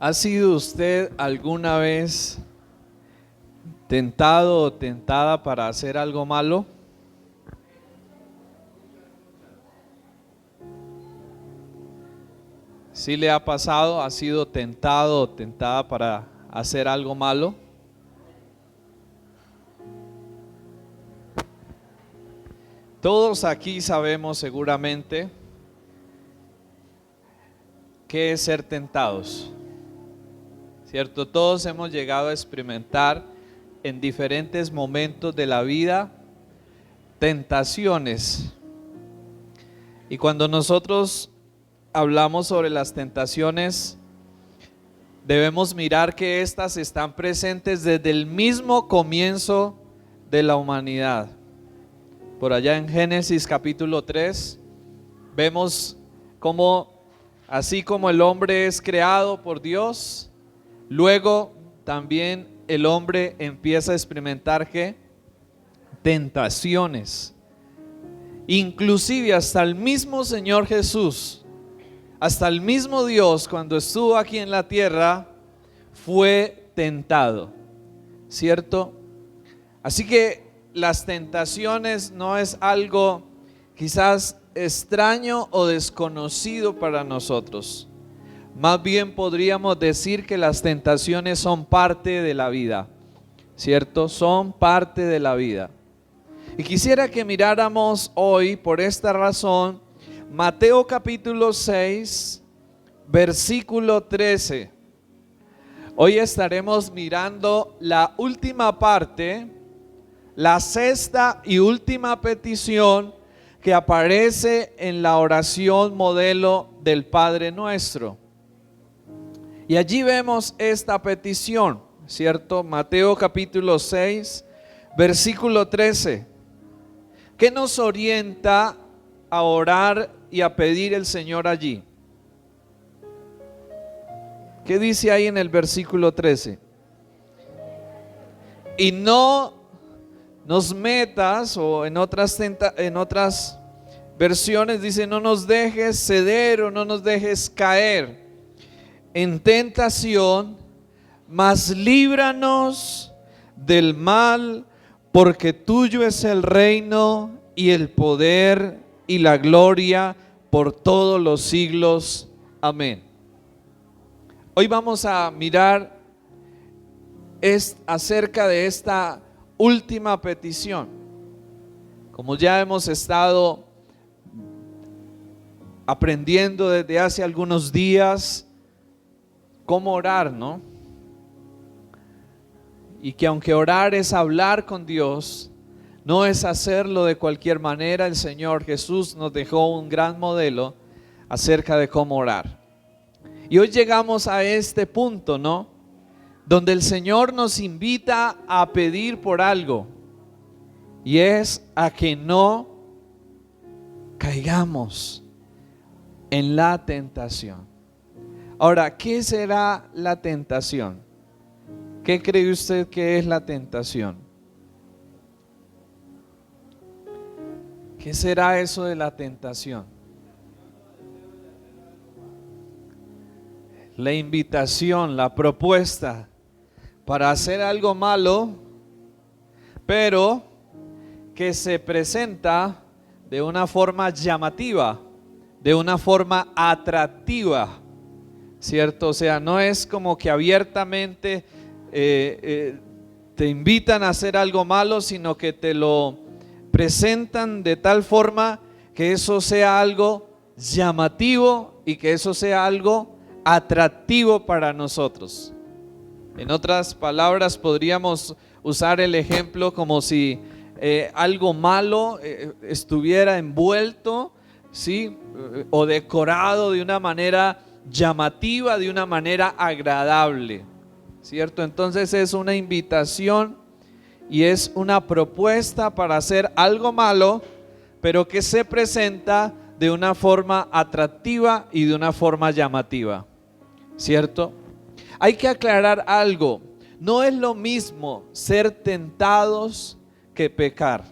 ¿Ha sido usted alguna vez tentado o tentada para hacer algo malo? ¿Sí le ha pasado? ¿Ha sido tentado o tentada para hacer algo malo? Todos aquí sabemos seguramente qué es ser tentados, ¿cierto? Todos hemos llegado a experimentar en diferentes momentos de la vida tentaciones. Y cuando nosotros hablamos sobre las tentaciones, debemos mirar que éstas están presentes desde el mismo comienzo de la humanidad. Por allá en Génesis capítulo 3, vemos cómo así como el hombre es creado por Dios, luego también el hombre empieza a experimentar ¿qué? Tentaciones. Inclusive hasta el mismo Señor Jesús, hasta el mismo Dios cuando estuvo aquí en la tierra, fue tentado, ¿cierto? Así que las tentaciones no es algo quizás extraño o desconocido para nosotros. Más bien podríamos decir que las tentaciones son parte de la vida, ¿cierto? Son parte de la vida. Y quisiera que miráramos hoy, por esta razón, Mateo capítulo 6, versículo 13. Hoy estaremos mirando la última parte, la sexta y última petición que aparece en la oración modelo del Padre Nuestro. Y allí vemos esta petición, ¿cierto? Mateo capítulo 6, versículo 13. ¿Qué nos orienta a orar y a pedir el Señor allí? ¿Qué dice ahí en el versículo 13? Y no nos metas, o en otras versiones dice, no nos dejes ceder o no nos dejes caer en tentación, mas líbranos del mal, porque tuyo es el reino y el poder y la gloria por todos los siglos. Amén. Hoy vamos a mirar acerca de esta última petición. Como ya hemos estado aprendiendo desde hace algunos días cómo orar, ¿no? Y que aunque orar es hablar con Dios, no es hacerlo de cualquier manera. El Señor Jesús nos dejó un gran modelo acerca de cómo orar. Y hoy llegamos a este punto, ¿no? Donde el Señor nos invita a pedir por algo, y es a que no caigamos en la tentación. Ahora, ¿qué será la tentación? ¿Qué cree usted que es la tentación? ¿Qué será eso de la tentación? La invitación, la propuesta para hacer algo malo, pero que se presenta de una forma llamativa, de una forma atractiva, ¿cierto? O sea, no es como que abiertamente te invitan a hacer algo malo, sino que te lo presentan de tal forma que eso sea algo llamativo y que eso sea algo atractivo para nosotros. En otras palabras, podríamos usar el ejemplo como si algo malo estuviera envuelto, ¿sí? O decorado de una manera llamativa, de una manera agradable, ¿cierto? Entonces es una invitación y es una propuesta para hacer algo malo, pero que se presenta de una forma atractiva y de una forma llamativa, ¿cierto? Hay que aclarar algo, no es lo mismo ser tentados que pecar.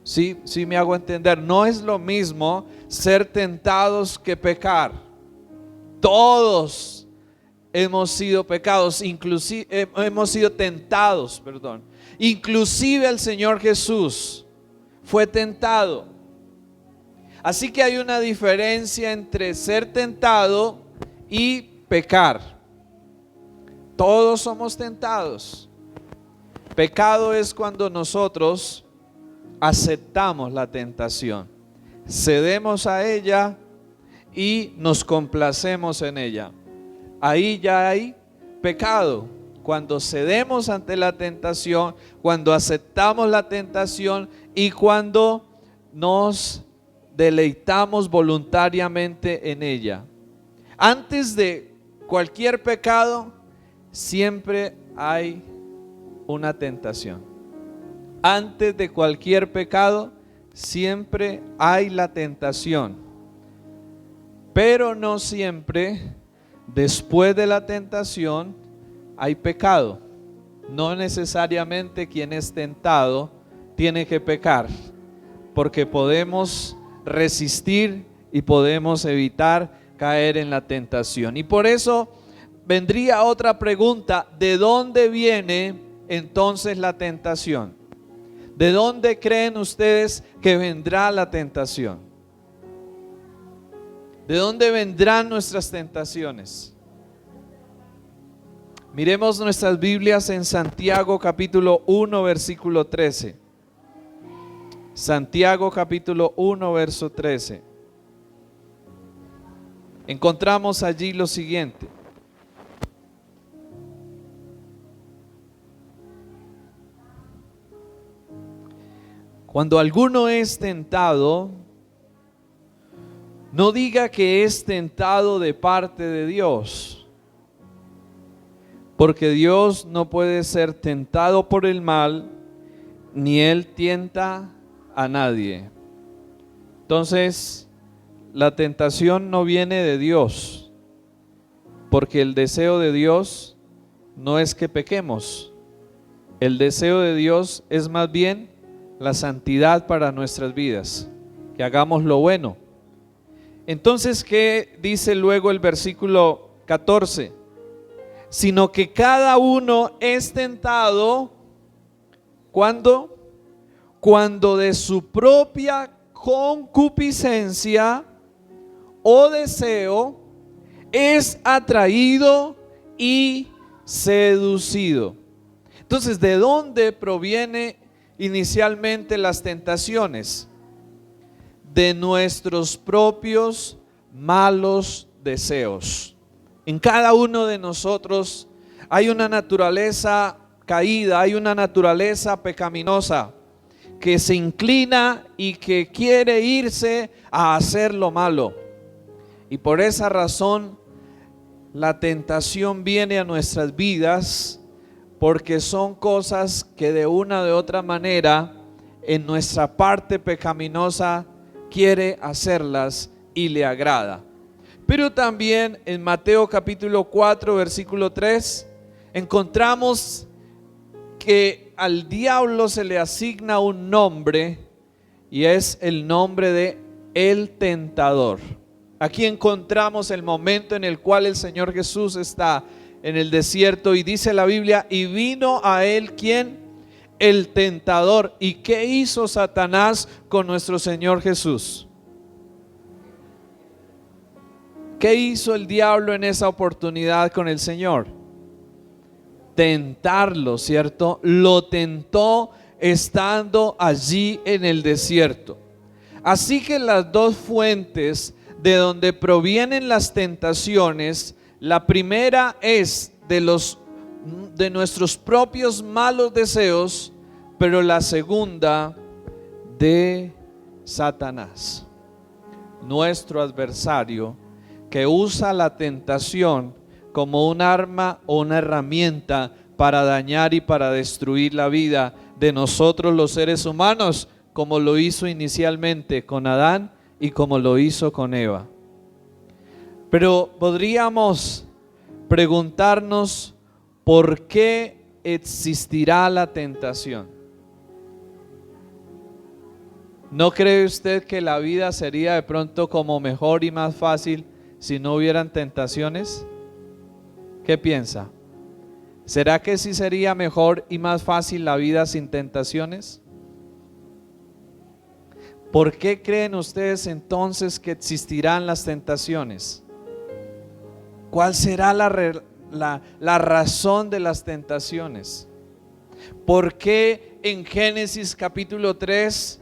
Sí me hago entender, no es lo mismo ser tentados que pecar. Todos hemos sido pecados, inclusive hemos sido tentados, perdón. Inclusive el Señor Jesús fue tentado. Así que hay una diferencia entre ser tentado y pecar. Todos somos tentados. Pecado es cuando nosotros aceptamos la tentación, cedemos a ella y nos complacemos en ella. Ahí ya hay pecado. Cuando cedemos ante la tentación, cuando aceptamos la tentación y cuando nos deleitamos voluntariamente en ella. Antes de cualquier pecado, siempre hay una tentación. Antes de cualquier pecado, siempre hay la tentación. Pero no siempre, después de la tentación, hay pecado. No necesariamente quien es tentado tiene que pecar, porque podemos resistir y podemos evitar caer en la tentación. Y por eso vendría otra pregunta: ¿de dónde viene entonces la tentación? ¿De dónde creen ustedes que vendrá la tentación? ¿De dónde vendrán nuestras tentaciones? Miremos nuestras Biblias en Santiago capítulo 1 versículo 13. Santiago capítulo 1 verso 13. Encontramos allí lo siguiente: cuando alguno es tentado, no diga que es tentado de parte de Dios, porque Dios no puede ser tentado por el mal, ni Él tienta a nadie. Entonces, la tentación no viene de Dios, porque el deseo de Dios no es que pequemos. El deseo de Dios es más bien la santidad para nuestras vidas, que hagamos lo bueno. Entonces, ¿qué dice luego el versículo 14? Sino que cada uno es tentado, ¿cuándo? Cuando de su propia concupiscencia o deseo es atraído y seducido. Entonces, ¿de dónde proviene inicialmente las tentaciones? De nuestros propios malos deseos. En cada uno de nosotros hay una naturaleza caída, hay una naturaleza pecaminosa que se inclina y que quiere irse a hacer lo malo. Y por esa razón la tentación viene a nuestras vidas, porque son cosas que de una u otra manera en nuestra parte pecaminosa quiere hacerlas y le agrada. Pero también en Mateo capítulo 4 versículo 3 encontramos que al diablo se le asigna un nombre, y es el nombre de el tentador. Aquí encontramos el momento en el cual el Señor Jesús está en el desierto y dice la Biblia: y vino a él, ¿quién? El tentador. ¿Y qué hizo Satanás con nuestro Señor Jesús? ¿Qué hizo el diablo en esa oportunidad con el Señor? Tentarlo, ¿cierto? Lo tentó estando allí en el desierto. Así que las dos fuentes de donde provienen las tentaciones, la primera es de nuestros propios malos deseos, pero la segunda de Satanás, nuestro adversario, que usa la tentación como un arma o una herramienta para dañar y para destruir la vida de nosotros los seres humanos, como lo hizo inicialmente con Adán y como lo hizo con Eva. Pero podríamos preguntarnos: ¿por qué existirá la tentación? ¿No cree usted que la vida sería de pronto como mejor y más fácil si no hubieran tentaciones? ¿Qué piensa? ¿Será que sí sería mejor y más fácil la vida sin tentaciones? ¿Por qué creen ustedes entonces que existirán las tentaciones? ¿Cuál será la razón de las tentaciones? ¿Por qué en Génesis capítulo 3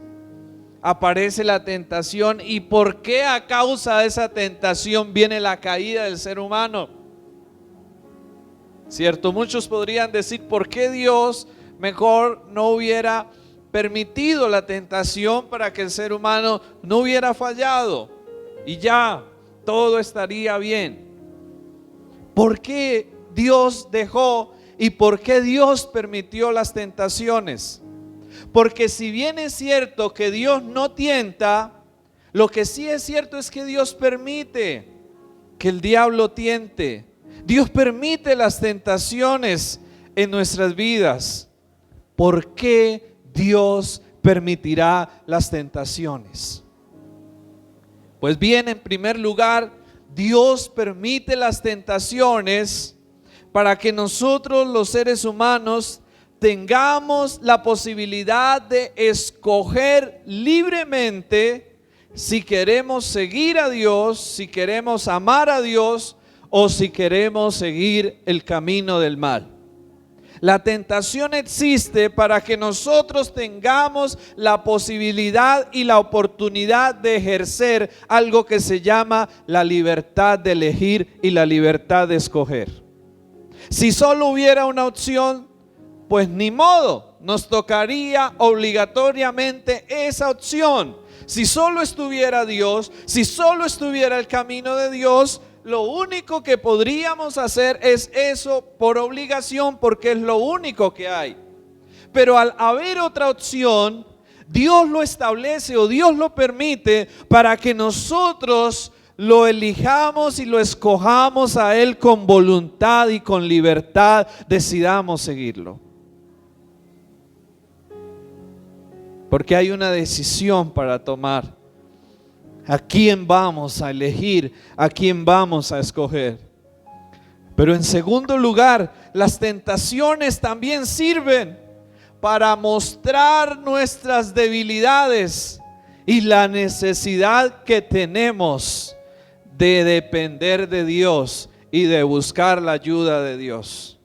aparece la tentación? ¿Y por qué a causa de esa tentación viene la caída del ser humano? Cierto, muchos podrían decir, ¿por qué Dios mejor no hubiera permitido la tentación para que el ser humano no hubiera fallado y ya todo estaría bien? ¿Por qué Dios dejó y por qué Dios permitió las tentaciones? Porque si bien es cierto que Dios no tienta, lo que sí es cierto es que Dios permite que el diablo tiente. Dios permite las tentaciones en nuestras vidas. ¿Por qué Dios permitirá las tentaciones? Pues bien, en primer lugar, Dios permite las tentaciones para que nosotros, los seres humanos, tengamos la posibilidad de escoger libremente si queremos seguir a Dios, si queremos amar a Dios o si queremos seguir el camino del mal. La tentación existe para que nosotros tengamos la posibilidad y la oportunidad de ejercer algo que se llama la libertad de elegir y la libertad de escoger. Si solo hubiera una opción, pues ni modo, nos tocaría obligatoriamente esa opción. Si solo estuviera Dios, si solo estuviera el camino de Dios, lo único que podríamos hacer es eso por obligación, porque es lo único que hay. Pero al haber otra opción, Dios lo establece o Dios lo permite para que nosotros lo elijamos y lo escojamos a Él con voluntad y con libertad, decidamos seguirlo. Porque hay una decisión para tomar. ¿A quién vamos a elegir? ¿A quién vamos a escoger? Pero en segundo lugar, las tentaciones también sirven para mostrar nuestras debilidades y la necesidad que tenemos de depender de Dios y de buscar la ayuda de Dios.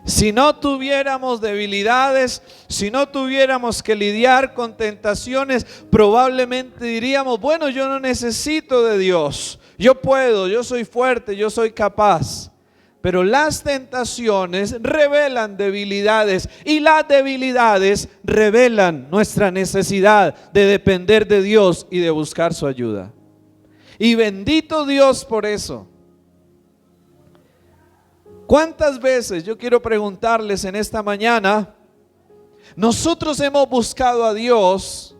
Si no tuviéramos debilidades, si no tuviéramos que lidiar con tentaciones, probablemente diríamos, bueno, yo no necesito de Dios, yo puedo, yo soy fuerte, yo soy capaz. Pero las tentaciones revelan debilidades y las debilidades revelan nuestra necesidad de depender de Dios y de buscar su ayuda. Y bendito Dios por eso. ¿Cuántas veces, yo quiero preguntarles en esta mañana, nosotros hemos buscado a Dios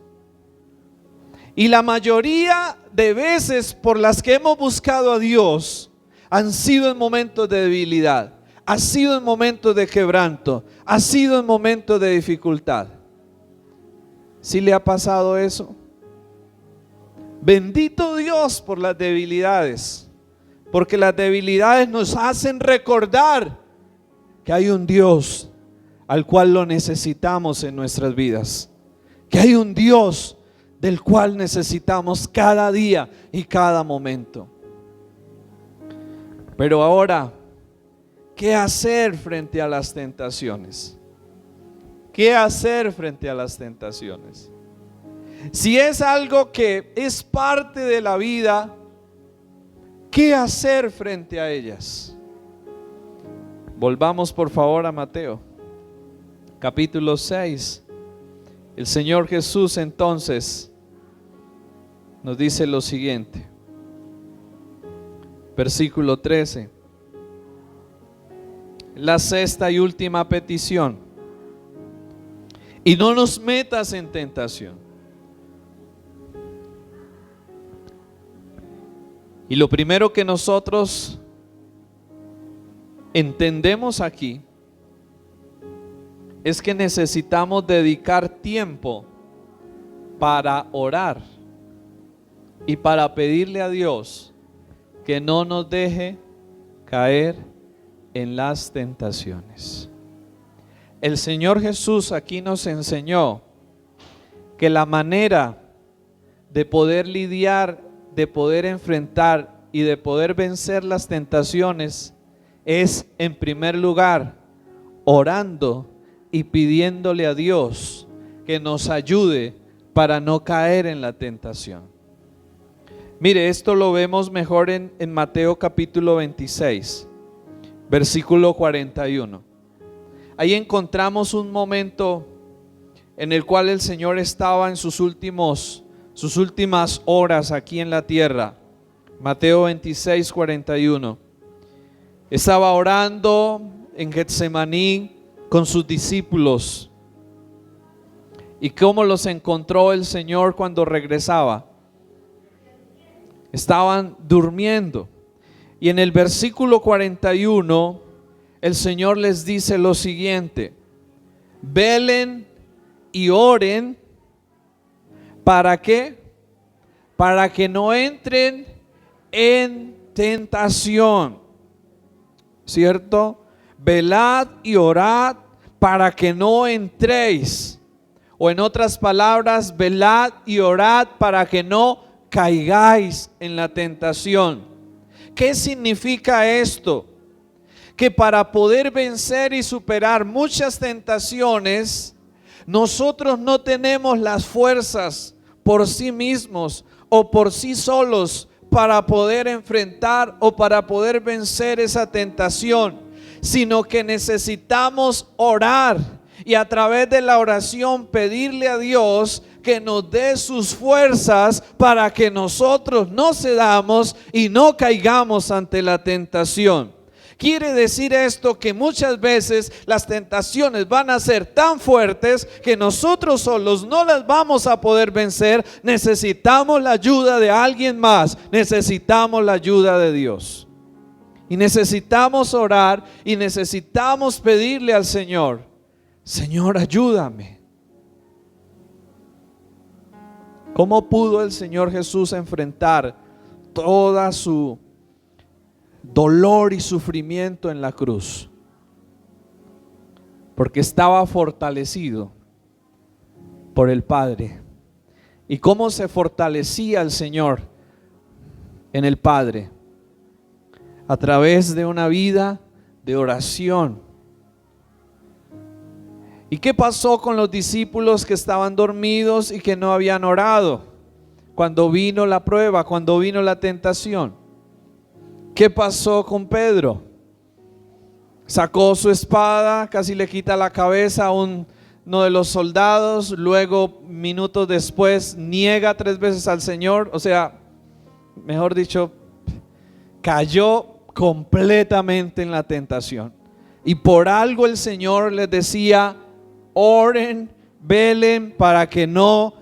y la mayoría de veces por las que hemos buscado a Dios han sido en momentos de debilidad, ha sido en momentos de quebranto, ha sido en momentos de dificultad? ¿Sí le ha pasado eso? Bendito Dios por las debilidades. Porque las debilidades nos hacen recordar que hay un Dios al cual lo necesitamos en nuestras vidas. Que hay un Dios del cual necesitamos cada día y cada momento. Pero ahora, ¿qué hacer frente a las tentaciones? ¿Qué hacer frente a las tentaciones? Si es algo que es parte de la vida, ¿qué hacer frente a ellas? Volvamos por favor a Mateo, capítulo 6. El Señor Jesús entonces nos dice lo siguiente, versículo 13. La sexta y última petición: y no nos metas en tentación. Y lo primero que nosotros entendemos aquí es que necesitamos dedicar tiempo para orar y para pedirle a Dios que no nos deje caer en las tentaciones. El Señor Jesús aquí nos enseñó que la manera de poder lidiar, de poder enfrentar y de poder vencer las tentaciones es, en primer lugar, orando y pidiéndole a Dios que nos ayude para no caer en la tentación. Mire, esto lo vemos mejor en Mateo capítulo 26, versículo 41. Ahí encontramos un momento en el cual el Señor estaba en sus últimas horas aquí en la tierra. Mateo 26, 41. Estaba orando en Getsemaní con sus discípulos. ¿Y cómo los encontró el Señor cuando regresaba? Estaban durmiendo. Y en el versículo 41, el Señor les dice lo siguiente: velen y oren. ¿Para qué? Para que no entren en tentación. ¿Cierto? Velad y orad para que no entréis. O en otras palabras, velad y orad para que no caigáis en la tentación. ¿Qué significa esto? Que para poder vencer y superar muchas tentaciones, nosotros no tenemos las fuerzas por sí mismos o por sí solos para poder enfrentar o para poder vencer esa tentación, sino que necesitamos orar y a través de la oración pedirle a Dios que nos dé sus fuerzas para que nosotros no cedamos y no caigamos ante la tentación. Quiere decir esto que muchas veces las tentaciones van a ser tan fuertes que nosotros solos no las vamos a poder vencer. Necesitamos la ayuda de alguien más, necesitamos la ayuda de Dios. Y necesitamos orar y necesitamos pedirle al Señor: Señor, ayúdame. ¿Cómo pudo el Señor Jesús enfrentar toda su dolor y sufrimiento en la cruz? Porque estaba fortalecido por el Padre. ¿Y cómo se fortalecía el Señor en el Padre? A través de una vida de oración. ¿Y qué pasó con los discípulos que estaban dormidos y que no habían orado cuando vino la prueba, cuando vino la tentación? ¿Qué pasó con Pedro? Sacó su espada, casi le quita la cabeza a uno de los soldados, luego minutos después niega 3 veces al Señor. O sea, mejor dicho, cayó completamente en la tentación. Y por algo el Señor les decía: oren, velen para que no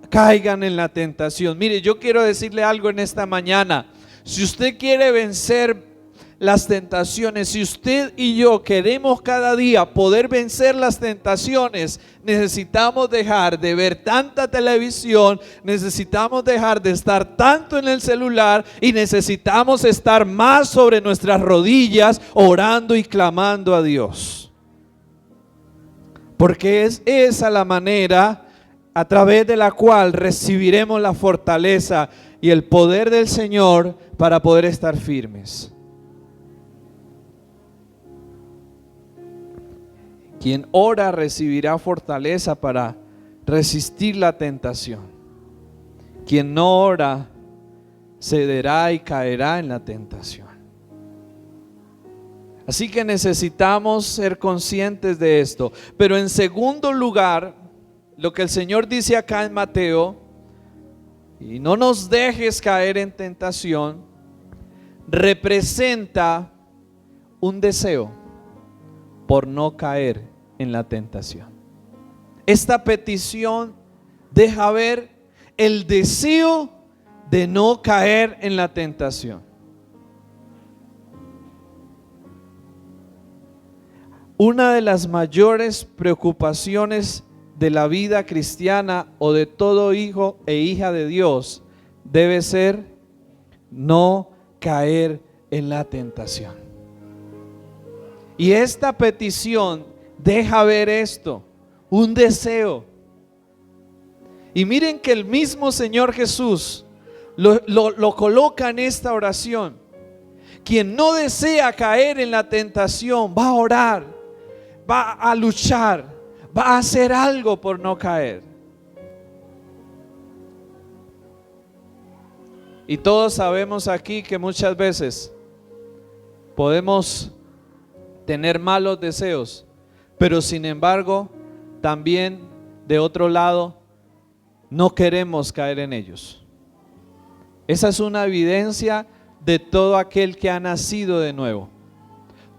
caigan en la tentación. Mire, yo quiero decirle algo en esta mañana. Si usted quiere vencer las tentaciones, si usted y yo queremos cada día poder vencer las tentaciones, necesitamos dejar de ver tanta televisión, necesitamos dejar de estar tanto en el celular y necesitamos estar más sobre nuestras rodillas orando y clamando a Dios. Porque es esa la manera a través de la cual recibiremos la fortaleza y el poder del Señor para poder estar firmes. Quien ora recibirá fortaleza para resistir la tentación. Quien no ora cederá y caerá en la tentación. Así que necesitamos ser conscientes de esto. Pero en segundo lugar, lo que el Señor dice acá en Mateo: y no nos dejes caer en tentación, representa un deseo por no caer en la tentación. Esta petición deja ver el deseo de no caer en la tentación. Una de las mayores preocupaciones de la vida cristiana o de todo hijo e hija de Dios debe ser no caer en la tentación. Y esta petición deja ver esto, un deseo. Y miren que el mismo Señor Jesús lo coloca en esta oración. Quien no desea caer en la tentación va a orar, va a luchar, va a hacer algo por no caer. Y todos sabemos aquí que muchas veces podemos tener malos deseos, pero sin embargo también de otro lado no queremos caer en ellos. Esa es una evidencia de todo aquel que ha nacido de nuevo.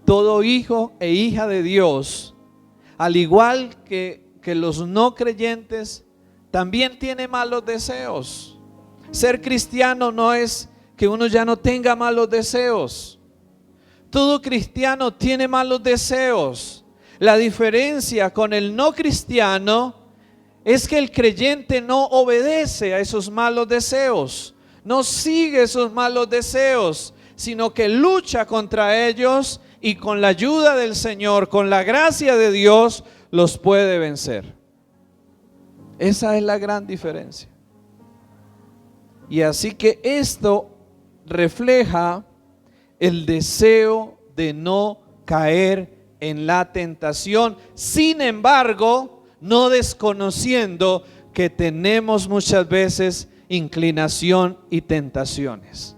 Todo hijo e hija de Dios, al igual que los no creyentes, también tiene malos deseos. Ser cristiano no es que uno ya no tenga malos deseos. Todo cristiano tiene malos deseos. La diferencia con el no cristiano es que el creyente no obedece a esos malos deseos, no sigue esos malos deseos, sino que lucha contra ellos y con la ayuda del Señor, con la gracia de Dios, los puede vencer. Esa es la gran diferencia. Y así que esto refleja el deseo de no caer en la tentación, sin embargo, no desconociendo que tenemos muchas veces inclinación y tentaciones.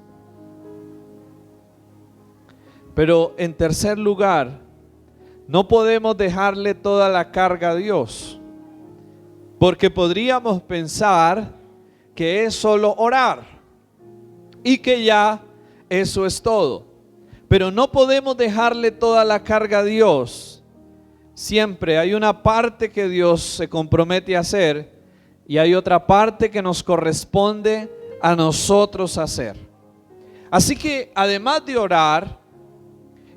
Pero en tercer lugar, no podemos dejarle toda la carga a Dios, porque podríamos pensar que es solo orar y que ya eso es todo. Pero no podemos dejarle toda la carga a Dios. Siempre hay una parte que Dios se compromete a hacer y hay otra parte que nos corresponde a nosotros hacer. Así que además de orar,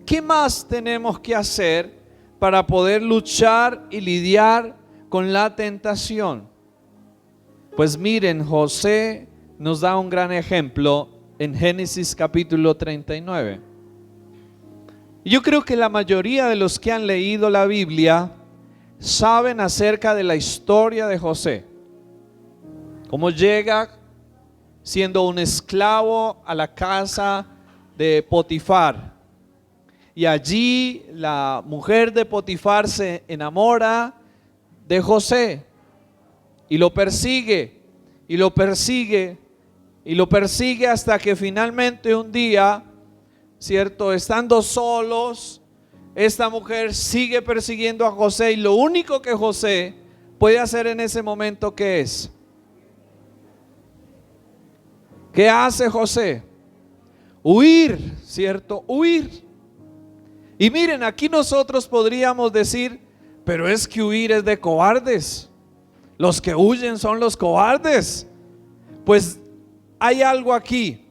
¿qué más tenemos que hacer para poder luchar y lidiar con la tentación? Pues miren, José nos da un gran ejemplo en Génesis capítulo 39. Yo creo que la mayoría de los que han leído la Biblia saben acerca de la historia de José. Cómo llega siendo un esclavo a la casa de Potifar. Y allí la mujer de Potifar se enamora de José y lo persigue, y lo persigue, y lo persigue hasta que finalmente un día, ¿cierto? Estando solos, esta mujer sigue persiguiendo a José y lo único que José puede hacer en ese momento, ¿qué es? ¿Qué hace José? Huir, ¿cierto? Huir. Y miren, aquí nosotros podríamos decir, pero es que huir es de cobardes. Los que huyen son los cobardes. Pues hay algo aquí,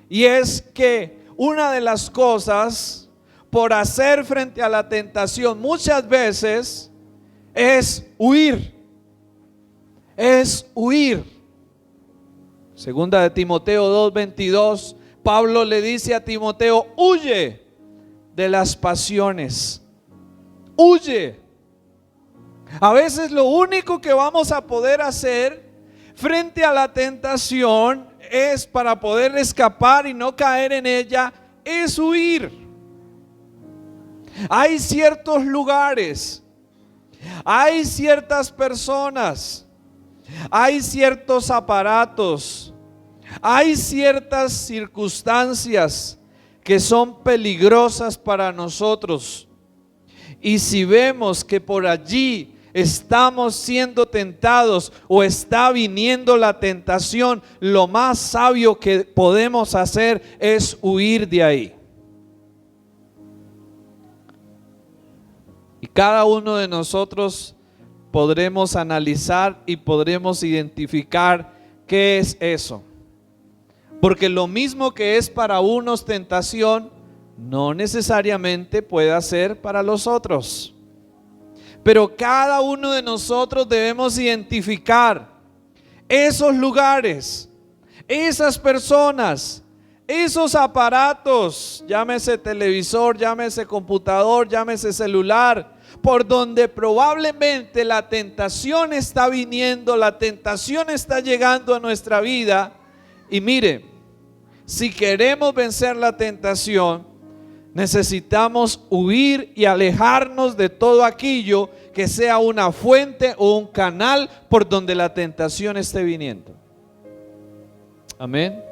y es que una de las cosas por hacer frente a la tentación muchas veces es huir. Es huir. Segunda de Timoteo 2:22, Pablo le dice a Timoteo: huye de las pasiones. Huye. A veces lo único que vamos a poder hacer frente a la tentación es, para poder escapar y no caer en ella, es huir. Hay ciertos lugares, hay ciertas personas, hay ciertos aparatos, hay ciertas circunstancias que son peligrosas para nosotros. Y si vemos que por allí estamos siendo tentados o está viniendo la tentación, lo más sabio que podemos hacer es huir de ahí. Y cada uno de nosotros podremos analizar y podremos identificar qué es eso. Porque lo mismo que es para unos tentación, no necesariamente puede ser para los otros. Pero cada uno de nosotros debemos identificar esos lugares, esas personas, esos aparatos, llámese televisor, llámese computador, llámese celular, por donde probablemente la tentación está viniendo, la tentación está llegando a nuestra vida. Y mire, si queremos vencer la tentación, necesitamos huir y alejarnos de todo aquello que sea una fuente o un canal por donde la tentación esté viniendo. Amén.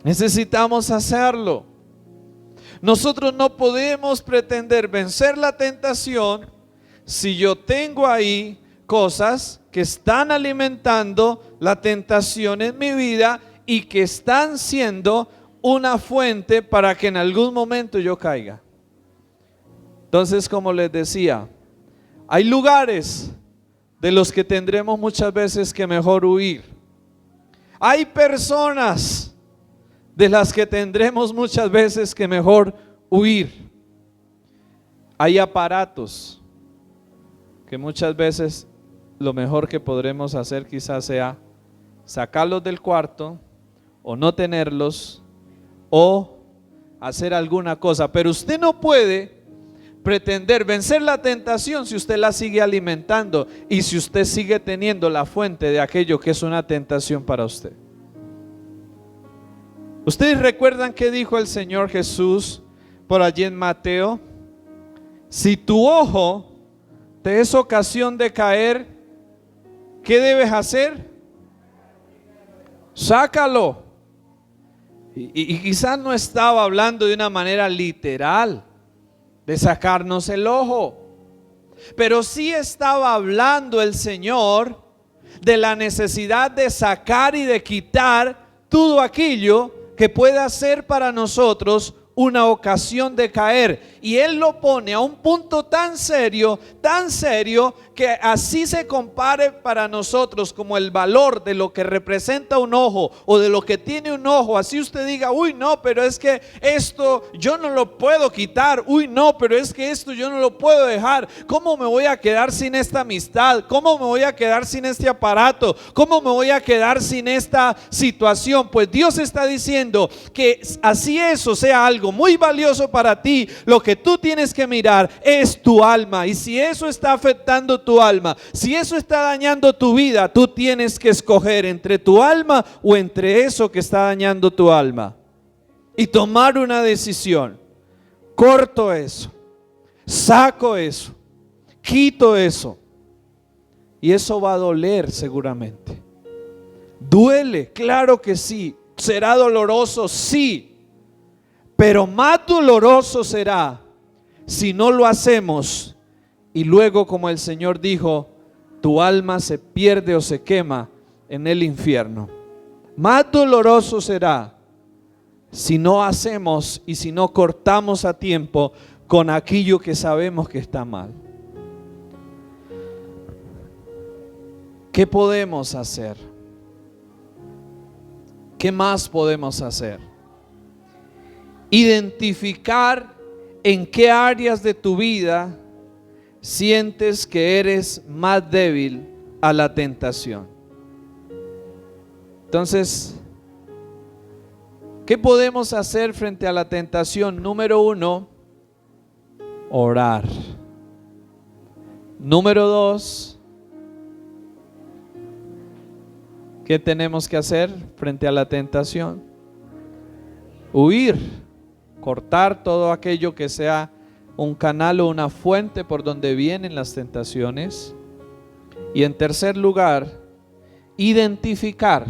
Necesitamos hacerlo. Nosotros no podemos pretender vencer la tentación si yo tengo ahí cosas que están alimentando la tentación en mi vida y que están siendo una fuente para que en algún momento yo caiga. Entonces, como les decía, hay lugares de los que tendremos muchas veces que mejor huir. Hay personas de las que tendremos muchas veces que mejor huir. Hay aparatos que muchas veces lo mejor que podremos hacer quizás sea sacarlos del cuarto o no tenerlos o hacer alguna cosa, pero usted no puede pretender vencer la tentación si usted la sigue alimentando y si usted sigue teniendo la fuente de aquello que es una tentación para usted. ¿Ustedes recuerdan qué dijo el Señor Jesús por allí en Mateo? Si tu ojo te es ocasión de caer, ¿qué debes hacer? Sácalo. Y quizás no estaba hablando de una manera literal de sacarnos el ojo, pero sí estaba hablando el Señor de la necesidad de sacar y de quitar todo aquello que pueda ser para nosotros una ocasión de caer. Y Él lo pone a un punto tan serio, que así se compare para nosotros como el valor de lo que representa un ojo o de lo que tiene un ojo. Así usted diga, uy no, pero es que esto yo no lo puedo quitar, uy no, pero es que esto yo no lo puedo dejar. ¿Cómo me voy a quedar sin esta amistad? ¿Cómo me voy a quedar sin este aparato? ¿Cómo me voy a quedar sin esta situación? Pues Dios está diciendo que así eso sea algo muy valioso para ti, lo que tú tienes que mirar es tu alma. Y si eso está afectando tu alma, si eso está dañando tu vida, tú tienes que escoger entre tu alma o entre eso que está dañando tu alma y tomar una decisión. Corto eso, saco eso, quito eso, y eso va a doler seguramente. Duele, claro que sí. Será doloroso, sí, pero más doloroso será si no lo hacemos y luego, como el Señor dijo, tu alma se pierde o se quema en el infierno. Más doloroso será si no hacemos y si no cortamos a tiempo con aquello que sabemos que está mal. ¿Qué podemos hacer? ¿Qué más podemos hacer? Identificar en qué áreas de tu vida sientes que eres más débil a la tentación. Entonces, ¿qué podemos hacer frente a la tentación? Número 1, orar. Número 2, ¿qué tenemos que hacer frente a la tentación? Huir, cortar todo aquello que sea un canal o una fuente por donde vienen las tentaciones. Y en tercer lugar, identificar.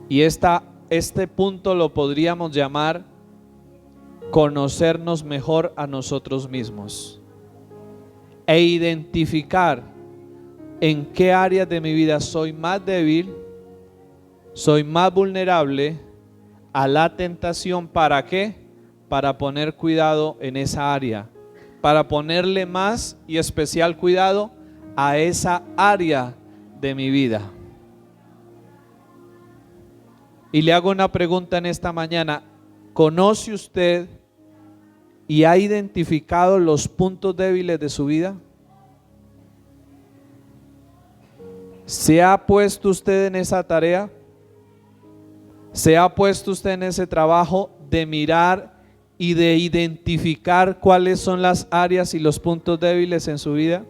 Y este punto lo podríamos llamar conocernos mejor a nosotros mismos e identificar en qué áreas de mi vida soy más débil, soy más vulnerable a la tentación. ¿Para qué? Para poner cuidado en esa área, para ponerle más y especial cuidado a esa área de mi vida. Y le hago una pregunta en esta mañana: ¿conoce usted y ha identificado los puntos débiles de su vida? ¿Se ha puesto usted en esa tarea? ¿Se ha puesto usted en ese trabajo de mirar y de identificar cuáles son las áreas y los puntos débiles en su vida?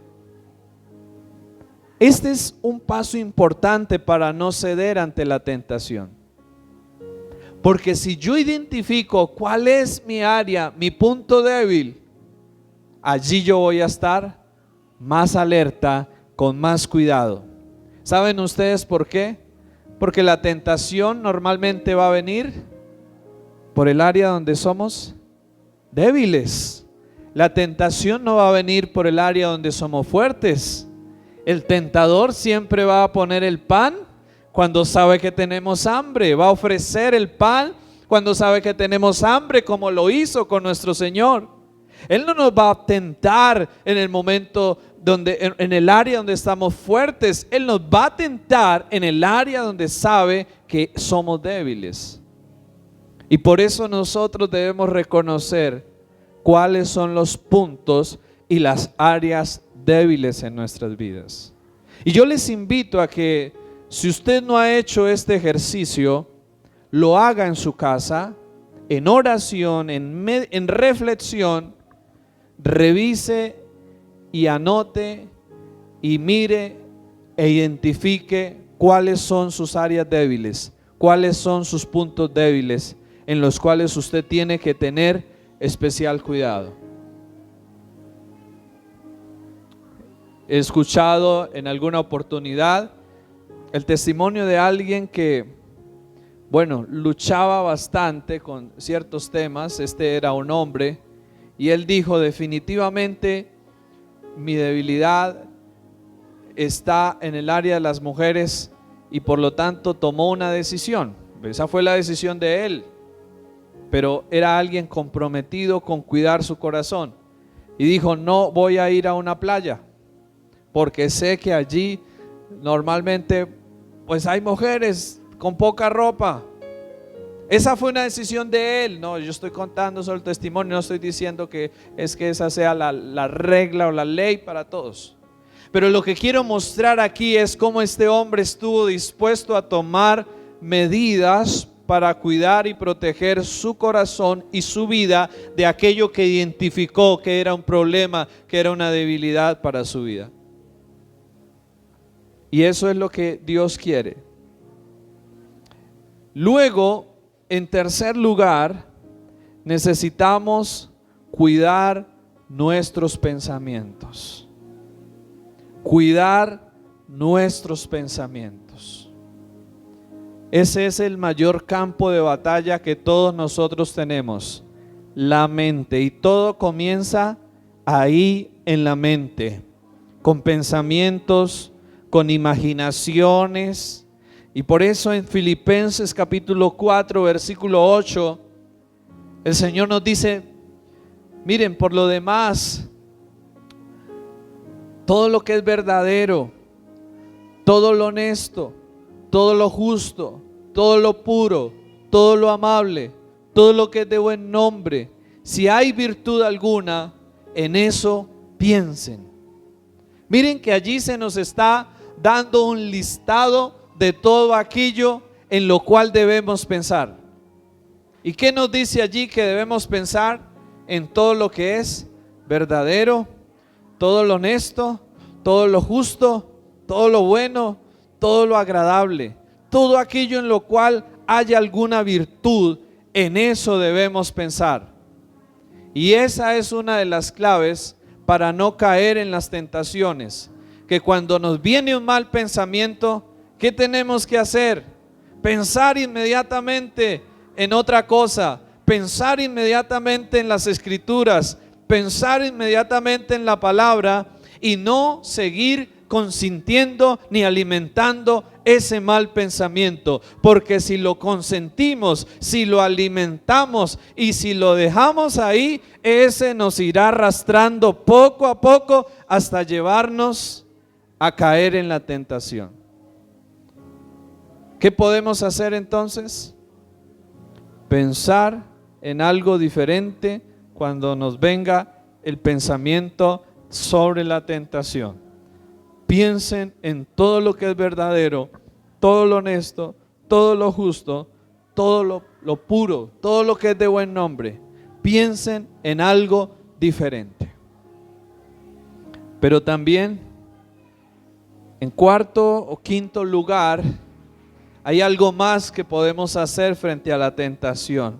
Este es un paso importante para no ceder ante la tentación. Porque si yo identifico cuál es mi área, mi punto débil, allí yo voy a estar más alerta, con más cuidado. ¿Saben ustedes por qué? Porque la tentación normalmente va a venir por el área donde somos débiles. La tentación no va a venir por el área donde somos fuertes. El tentador siempre va a poner el pan cuando sabe que tenemos hambre, va a ofrecer el pan cuando sabe que tenemos hambre, como lo hizo con nuestro Señor. Él no nos va a tentar en el momento en el área donde estamos fuertes. Él nos va a tentar en el área donde sabe que somos débiles. Y por eso nosotros debemos reconocer cuáles son los puntos y las áreas débiles en nuestras vidas. Y yo les invito a que, si usted no ha hecho este ejercicio, lo haga en su casa, en oración, en reflexión, revise y anote y mire e identifique cuáles son sus áreas débiles, cuáles son sus puntos débiles en los cuales usted tiene que tener especial cuidado. He escuchado en alguna oportunidad el testimonio de alguien que, luchaba bastante con ciertos temas. Este era un hombre y él dijo: definitivamente mi debilidad está en el área de las mujeres, y por lo tanto tomó una decisión. Esa fue la decisión de él, pero era alguien comprometido con cuidar su corazón, y dijo: no voy a ir a una playa porque sé que allí normalmente pues hay mujeres con poca ropa. Esa fue una decisión de él. No, yo estoy contando solo el testimonio, no estoy diciendo que esa sea la regla o la ley para todos. Pero lo que quiero mostrar aquí es cómo este hombre estuvo dispuesto a tomar medidas para cuidar y proteger su corazón y su vida de aquello que identificó que era un problema, que era una debilidad para su vida. Y eso es lo que Dios quiere. Luego, en tercer lugar, necesitamos cuidar nuestros pensamientos. Cuidar nuestros pensamientos. Ese es el mayor campo de batalla que todos nosotros tenemos, la mente. Y todo comienza ahí en la mente, con pensamientos, con imaginaciones. Y por eso en Filipenses capítulo 4 versículo 8 el Señor nos dice: miren, por lo demás, todo lo que es verdadero, todo lo honesto, todo lo justo, todo lo puro, todo lo amable, todo lo que es de buen nombre, si hay virtud alguna, en eso piensen. Miren que allí se nos está dando un listado de todo aquello en lo cual debemos pensar. ¿Y qué nos dice allí que debemos pensar? En todo lo que es verdadero, todo lo honesto, todo lo justo, todo lo bueno, todo lo agradable, todo aquello en lo cual haya alguna virtud, en eso debemos pensar. Y esa es una de las claves para no caer en las tentaciones, que cuando nos viene un mal pensamiento, ¿qué tenemos que hacer? Pensar inmediatamente en otra cosa, pensar inmediatamente en las escrituras, pensar inmediatamente en la palabra, y no seguir consintiendo ni alimentando ese mal pensamiento, porque si lo consentimos, si lo alimentamos y si lo dejamos ahí, ese nos irá arrastrando poco a poco hasta llevarnos a caer en la tentación. ¿Qué podemos hacer entonces? Pensar en algo diferente cuando nos venga el pensamiento sobre la tentación. Piensen en todo lo que es verdadero, todo lo honesto, todo lo justo, todo lo puro, todo lo que es de buen nombre. Piensen en algo diferente. Pero también, en cuarto o quinto lugar, hay algo más que podemos hacer frente a la tentación.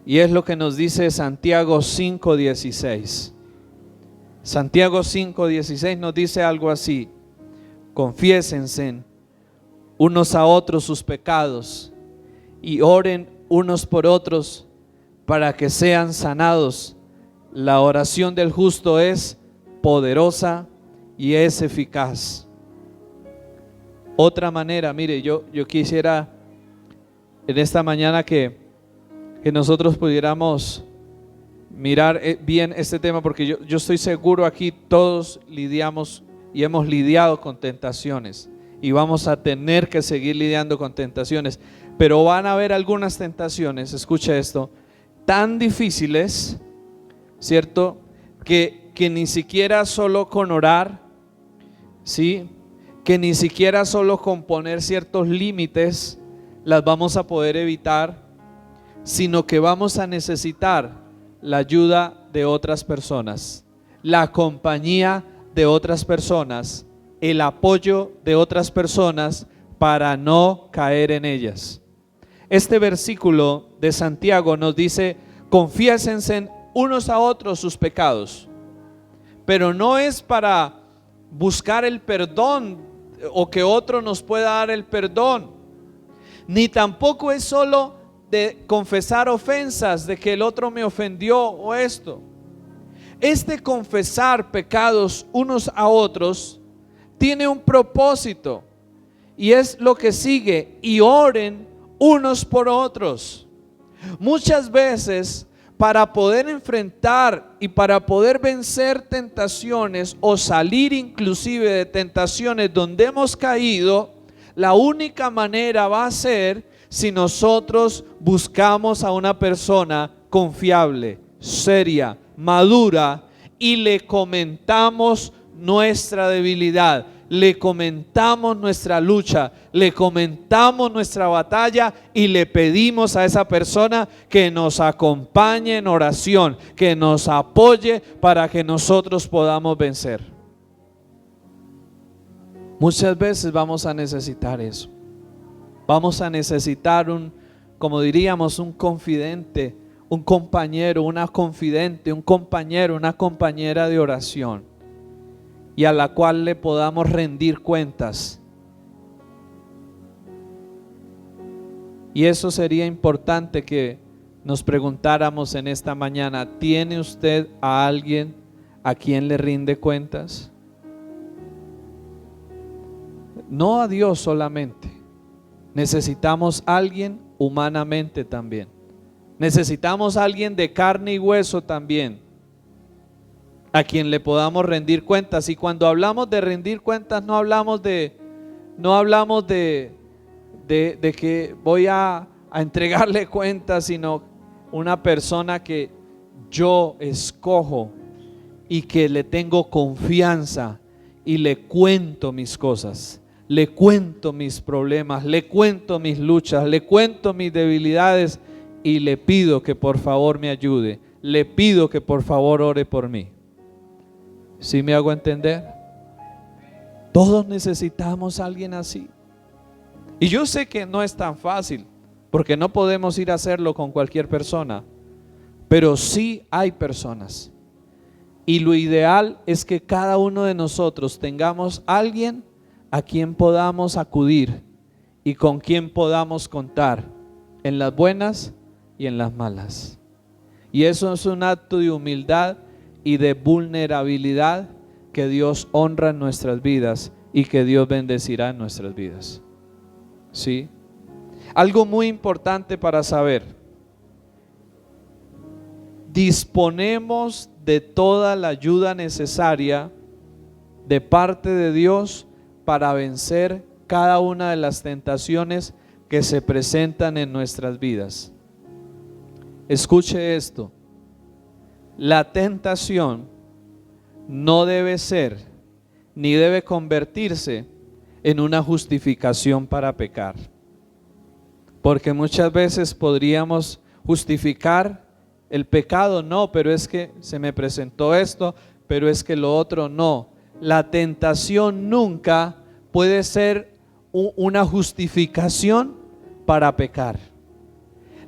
Y es lo que nos dice Santiago 5:16. Santiago 5:16 nos dice algo así: confiésense unos a otros sus pecados y oren unos por otros para que sean sanados. La oración del justo es poderosa y es eficaz. Otra manera, mire, yo quisiera en esta mañana que nosotros pudiéramos mirar bien este tema, porque yo estoy seguro aquí todos lidiamos y hemos lidiado con tentaciones y vamos a tener que seguir lidiando con tentaciones, pero van a haber algunas tentaciones, escucha esto, tan difíciles, ¿cierto? Que ni siquiera solo con orar, ¿sí? Que ni siquiera solo con poner ciertos límites las vamos a poder evitar, sino que vamos a necesitar la ayuda de otras personas, la compañía de otras personas, el apoyo de otras personas para no caer en ellas. Este versículo de Santiago nos dice: confiésense unos a otros sus pecados, pero no es para buscar el perdón o que otro nos pueda dar el perdón, ni tampoco es solo de confesar ofensas, de que el otro me ofendió o esto. Este confesar pecados unos a otros tiene un propósito y es lo que sigue: y oren unos por otros. Muchas veces, para poder enfrentar y para poder vencer tentaciones o salir inclusive de tentaciones donde hemos caído, la única manera va a ser si nosotros buscamos a una persona confiable, seria, madura, y le comentamos nuestra debilidad, le comentamos nuestra lucha, le comentamos nuestra batalla y le pedimos a esa persona que nos acompañe en oración, que nos apoye para que nosotros podamos vencer. Muchas veces vamos a necesitar eso. Vamos a necesitar como diríamos, un confidente, un compañero, una confidente, un compañero, una compañera de oración, y a la cual le podamos rendir cuentas. Y eso sería importante que nos preguntáramos en esta mañana: ¿tiene usted a alguien a quien le rinde cuentas? No a Dios solamente. Necesitamos a alguien humanamente también. Necesitamos a alguien de carne y hueso también, a quien le podamos rendir cuentas. Y cuando hablamos de rendir cuentas, no hablamos de que voy a entregarle cuentas, sino una persona que yo escojo y que le tengo confianza y le cuento mis cosas, le cuento mis problemas, le cuento mis luchas, le cuento mis debilidades y le pido que por favor me ayude, le pido que por favor ore por mí. ¿Sí me hago entender? Todos necesitamos a alguien así. Y yo sé que no es tan fácil, porque no podemos ir a hacerlo con cualquier persona, pero sí hay personas. Y lo ideal es que cada uno de nosotros tengamos a alguien a quien podamos acudir y con quien podamos contar en las buenas y en las malas. Y eso es un acto de humildad y de vulnerabilidad que Dios honra en nuestras vidas y que Dios bendecirá en nuestras vidas. ¿Sí? Algo muy importante para saber: disponemos de toda la ayuda necesaria de parte de Dios para vencer cada una de las tentaciones que se presentan en nuestras vidas. Escuche esto: la tentación no debe ser ni debe convertirse en una justificación para pecar. Porque muchas veces podríamos justificar el pecado, no, pero es que se me presentó esto, pero es que lo otro no. La tentación nunca puede ser una justificación para pecar.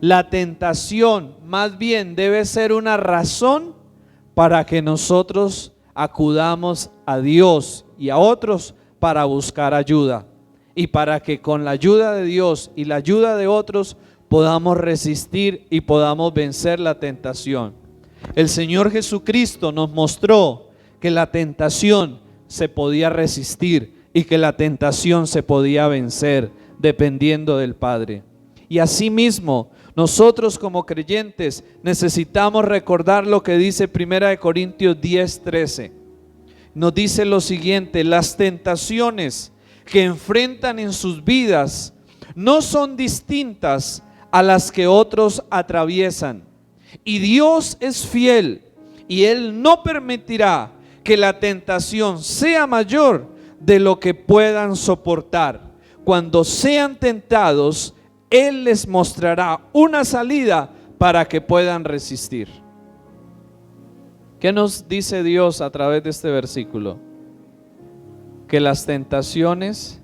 La tentación más bien debe ser una razón para que nosotros acudamos a Dios y a otros para buscar ayuda, y para que con la ayuda de Dios y la ayuda de otros podamos resistir y podamos vencer la tentación. El Señor Jesucristo nos mostró que la tentación se podía resistir y que la tentación se podía vencer dependiendo del Padre. Y asimismo, nosotros como creyentes necesitamos recordar lo que dice 1 Corintios 10:13. Nos dice lo siguiente: las tentaciones que enfrentan en sus vidas no son distintas a las que otros atraviesan. Y Dios es fiel y Él no permitirá que la tentación sea mayor de lo que puedan soportar. Cuando sean tentados, Él les mostrará una salida para que puedan resistir. ¿Qué nos dice Dios a través de este versículo? Que las tentaciones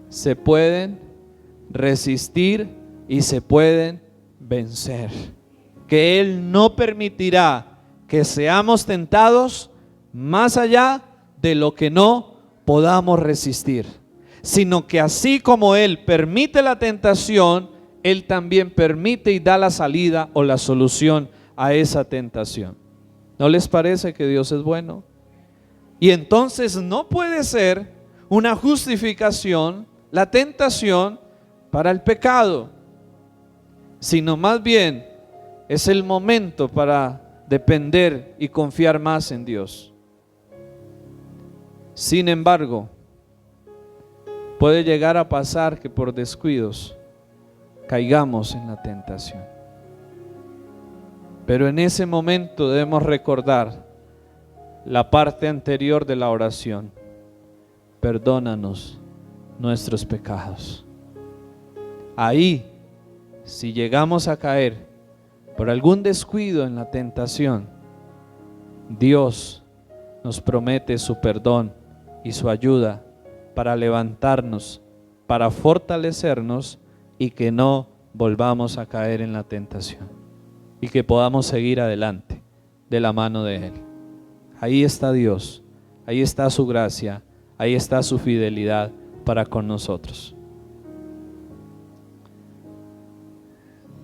se pueden resistir y se pueden vencer. Que Él no permitirá que seamos tentados más allá de lo que no podamos resistir, sino que así como Él permite la tentación, Él también permite y da la salida o la solución a esa tentación. ¿No les parece que Dios es bueno? Y entonces no puede ser una justificación la tentación para el pecado, sino más bien es el momento para depender y confiar más en Dios. Sin embargo, puede llegar a pasar que por descuidos caigamos en la tentación. Pero en ese momento debemos recordar la parte anterior de la oración: perdónanos nuestros pecados. Ahí, si llegamos a caer por algún descuido en la tentación, Dios nos promete su perdón y su ayuda para levantarnos, para fortalecernos y que no volvamos a caer en la tentación y que podamos seguir adelante de la mano de Él. Ahí está Dios, ahí está su gracia, ahí está su fidelidad para con nosotros.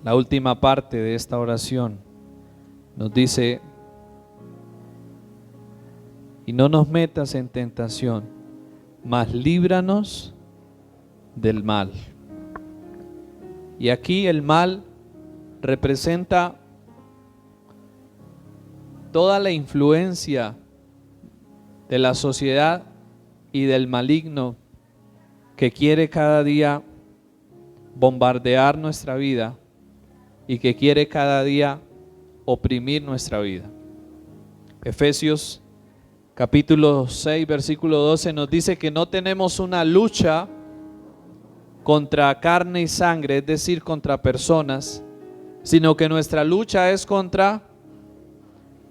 La última parte de esta oración nos dice: y no nos metas en tentación, mas líbranos del mal. Y aquí el mal representa toda la influencia de la sociedad y del maligno que quiere cada día bombardear nuestra vida y que quiere cada día oprimir nuestra vida. Efesios capítulo 6 versículo 12 nos dice que no tenemos una lucha contra carne y sangre, es decir, contra personas, sino que nuestra lucha es contra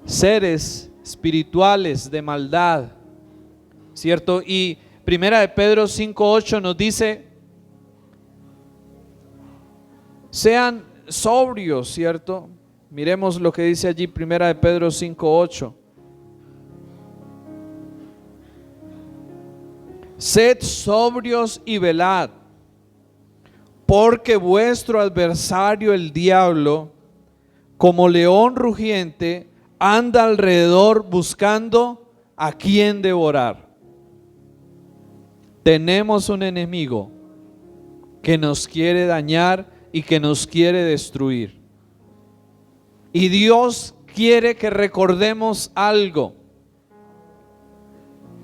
seres espirituales de maldad, ¿cierto? Y Primera de Pedro 5:8 nos dice: sean sobrios, ¿cierto? Miremos lo que dice allí Primera de Pedro 5:8. Sed sobrios y velad, porque vuestro adversario el diablo, como león rugiente, anda alrededor buscando a quien devorar. Tenemos un enemigo que nos quiere dañar y que nos quiere destruir. Y Dios quiere que recordemos algo.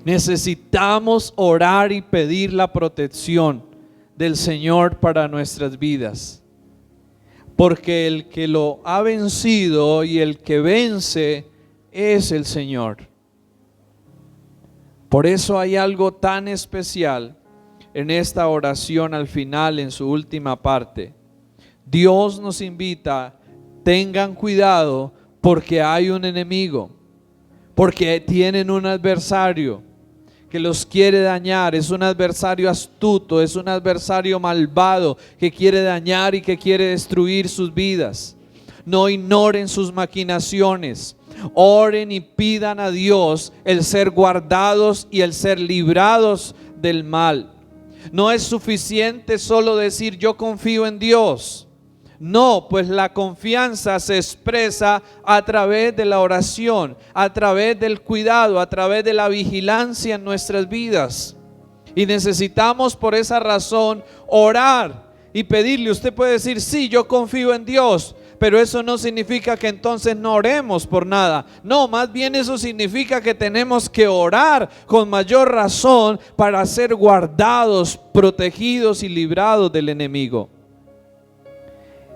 Necesitamos orar y pedir la protección del Señor para nuestras vidas, porque el que lo ha vencido y el que vence es el Señor. Por eso hay algo tan especial en esta oración al final, en su última parte, Dios nos invita, tengan cuidado porque hay un enemigo, porque tienen un adversario que los quiere dañar, es un adversario astuto, es un adversario malvado que quiere dañar y que quiere destruir sus vidas. No ignoren sus maquinaciones, oren y pidan a Dios el ser guardados y el ser librados del mal. No es suficiente solo decir yo confío en Dios. No, pues la confianza se expresa a través de la oración, a través del cuidado, a través de la vigilancia en nuestras vidas. Y necesitamos por esa razón orar y pedirle. Usted puede decir, sí, yo confío en Dios, pero eso no significa que entonces no oremos por nada. No, más bien eso significa que tenemos que orar con mayor razón para ser guardados, protegidos y librados del enemigo.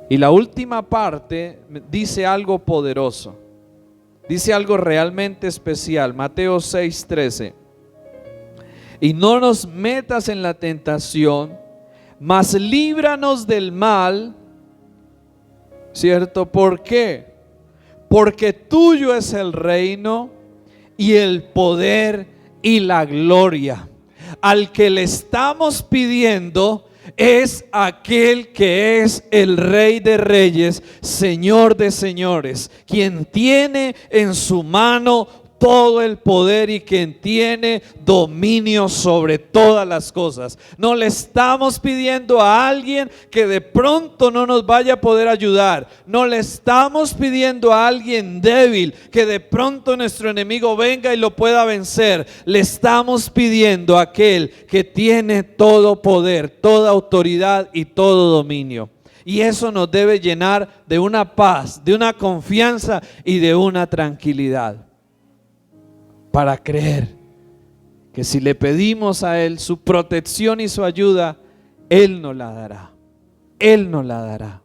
Y la última parte dice algo poderoso, dice algo realmente especial. Mateo 6:13. Y no nos metas en la tentación, mas líbranos del mal. ¿Cierto? ¿Por qué? Porque tuyo es el reino y el poder y la gloria. Al que le estamos pidiendo es aquel que es el Rey de Reyes, Señor de Señores, quien tiene en su mano todo el poder y quien tiene dominio sobre todas las cosas. No le estamos pidiendo a alguien que de pronto no nos vaya a poder ayudar. No le estamos pidiendo a alguien débil que de pronto nuestro enemigo venga y lo pueda vencer. Le estamos pidiendo a aquel que tiene todo poder, toda autoridad y todo dominio. Y eso nos debe llenar de una paz, de una confianza y de una tranquilidad. Para creer que si le pedimos a Él su protección y su ayuda, Él nos la dará. Él nos la dará.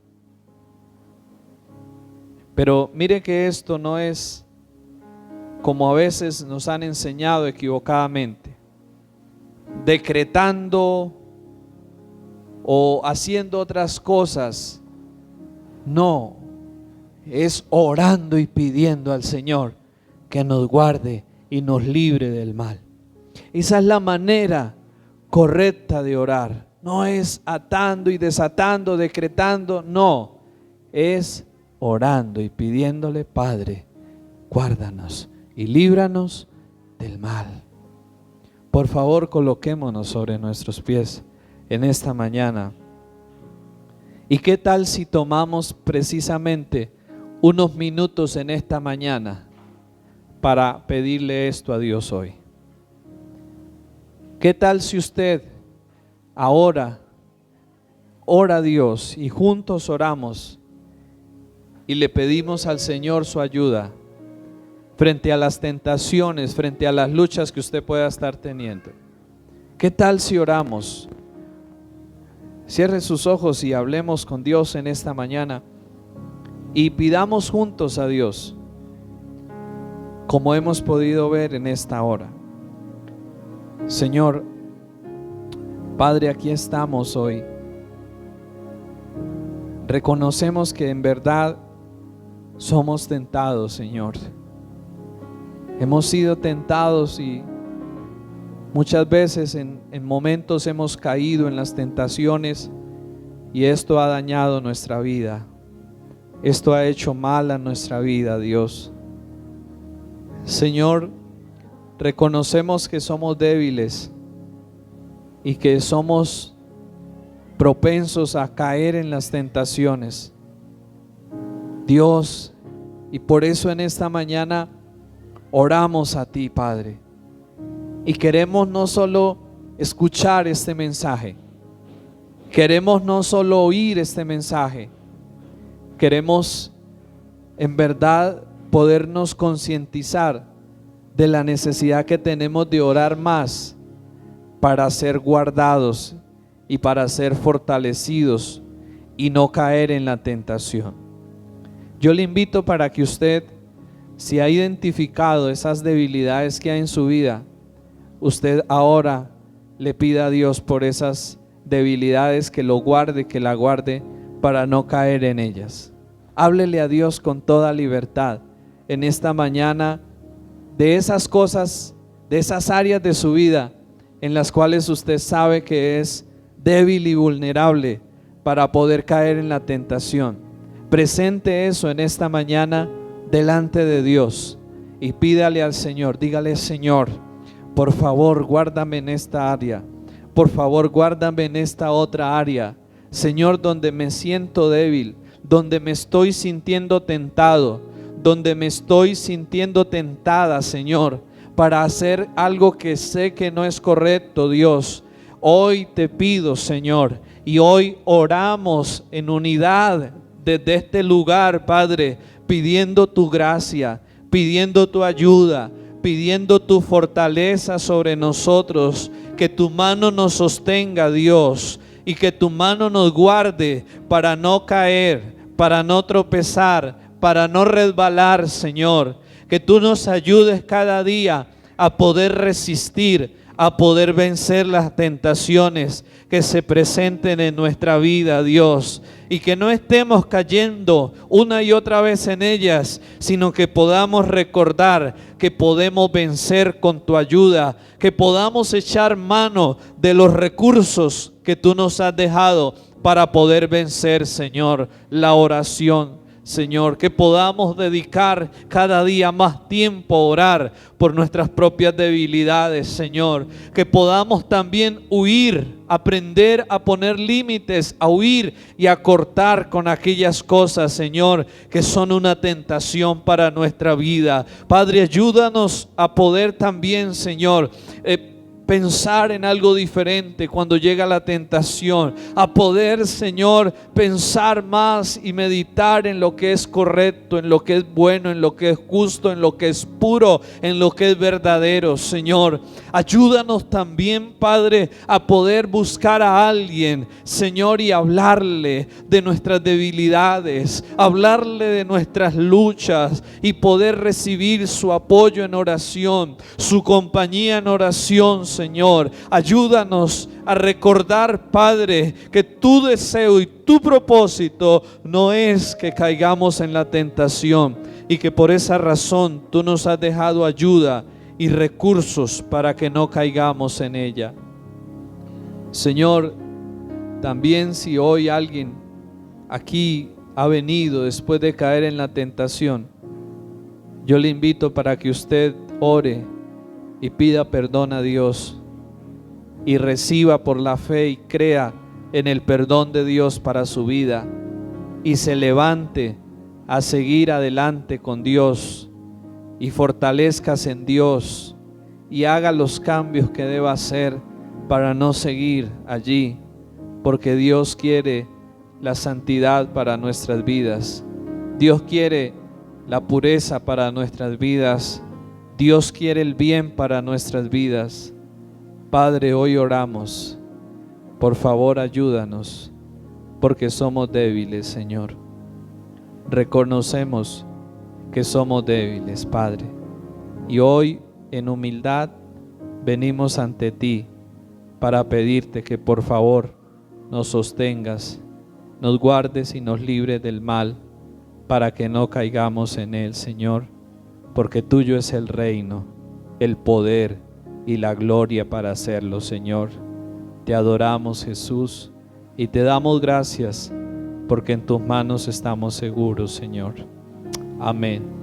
Pero mire que esto no es como a veces nos han enseñado equivocadamente, decretando o haciendo otras cosas. No, es orando y pidiendo al Señor que nos guarde y nos libre del mal. Esa es la manera correcta de orar. No es atando y desatando, decretando, no. Es orando y pidiéndole, Padre, guárdanos y líbranos del mal. Por favor, coloquémonos sobre nuestros pies en esta mañana. ¿Y qué tal si tomamos precisamente unos minutos en esta mañana para pedirle esto a Dios hoy? ¿Qué tal si usted ahora ora a Dios y juntos oramos y le pedimos al Señor su ayuda frente a las tentaciones, frente a las luchas que usted pueda estar teniendo? ¿Qué tal si oramos? Cierre sus ojos y hablemos con Dios en esta mañana y pidamos juntos a Dios, como hemos podido ver en esta hora. Señor, Padre, aquí estamos hoy. Reconocemos que en verdad somos tentados, Señor. Hemos sido tentados y muchas veces en momentos hemos caído en las tentaciones y esto ha dañado nuestra vida. Esto ha hecho mal a nuestra vida, Dios. Señor, reconocemos que somos débiles y que somos propensos a caer en las tentaciones, Dios, y por eso en esta mañana oramos a ti, Padre, y queremos no solo escuchar este mensaje, queremos no solo oír este mensaje, queremos en verdad podernos concientizar de la necesidad que tenemos de orar más para ser guardados y para ser fortalecidos y no caer en la tentación. Yo le invito para que usted, si ha identificado esas debilidades que hay en su vida, usted ahora le pida a Dios por esas debilidades que lo guarde, que la guarde para no caer en ellas. Háblele a Dios con toda libertad en esta mañana de esas cosas, de esas áreas de su vida en las cuales usted sabe que es débil y vulnerable para poder caer en la tentación. Presente eso en esta mañana delante de Dios y pídale al Señor, dígale: Señor, por favor, guárdame en esta área, por favor, guárdame en esta otra área, Señor, donde me siento débil, donde me estoy sintiendo tentado, donde me estoy sintiendo tentada, Señor, para hacer algo que sé que no es correcto, Dios. Hoy te pido, Señor, y hoy oramos en unidad desde este lugar, Padre, pidiendo tu gracia, pidiendo tu ayuda, pidiendo tu fortaleza sobre nosotros, que tu mano nos sostenga, Dios, y que tu mano nos guarde para no caer, para no tropezar, para no resbalar, Señor. Que tú nos ayudes cada día a poder resistir, a poder vencer las tentaciones que se presenten en nuestra vida, Dios, y que no estemos cayendo una y otra vez en ellas, sino que podamos recordar que podemos vencer con tu ayuda, que podamos echar mano de los recursos que tú nos has dejado para poder vencer, Señor. La oración, Señor, que podamos dedicar cada día más tiempo a orar por nuestras propias debilidades, Señor. Que podamos también huir, aprender a poner límites, a huir y a cortar con aquellas cosas, Señor, que son una tentación para nuestra vida. Padre, ayúdanos a poder también, Señor, pensar en algo diferente cuando llega la tentación, a poder, Señor, pensar más y meditar en lo que es correcto, en lo que es bueno, en lo que es justo, en lo que es puro, en lo que es verdadero, Señor. Ayúdanos también, Padre, a poder buscar a alguien, Señor, y hablarle de nuestras debilidades, hablarle de nuestras luchas y poder recibir su apoyo en oración, su compañía en oración, Señor. Ayúdanos a recordar, Padre, que tu deseo y tu propósito no es que caigamos en la tentación, y que por esa razón tú nos has dejado ayuda y recursos para que no caigamos en ella. Señor, también si hoy alguien aquí ha venido después de caer en la tentación, yo le invito para que usted ore y pida perdón a Dios y reciba por la fe y crea en el perdón de Dios para su vida, y se levante a seguir adelante con Dios y fortalezcas en Dios y haga los cambios que deba hacer para no seguir allí, porque Dios quiere la santidad para nuestras vidas. Dios quiere la pureza para nuestras vidas. Dios quiere el bien para nuestras vidas. Padre, hoy oramos, por favor ayúdanos, porque somos débiles, Señor. Reconocemos que somos débiles, Padre, y hoy en humildad venimos ante ti para pedirte que por favor nos sostengas, nos guardes y nos libres del mal, para que no caigamos en él, Señor, porque tuyo es el reino, el poder y la gloria para hacerlo, Señor. Te adoramos, Jesús, y te damos gracias, porque en tus manos estamos seguros, Señor. Amén.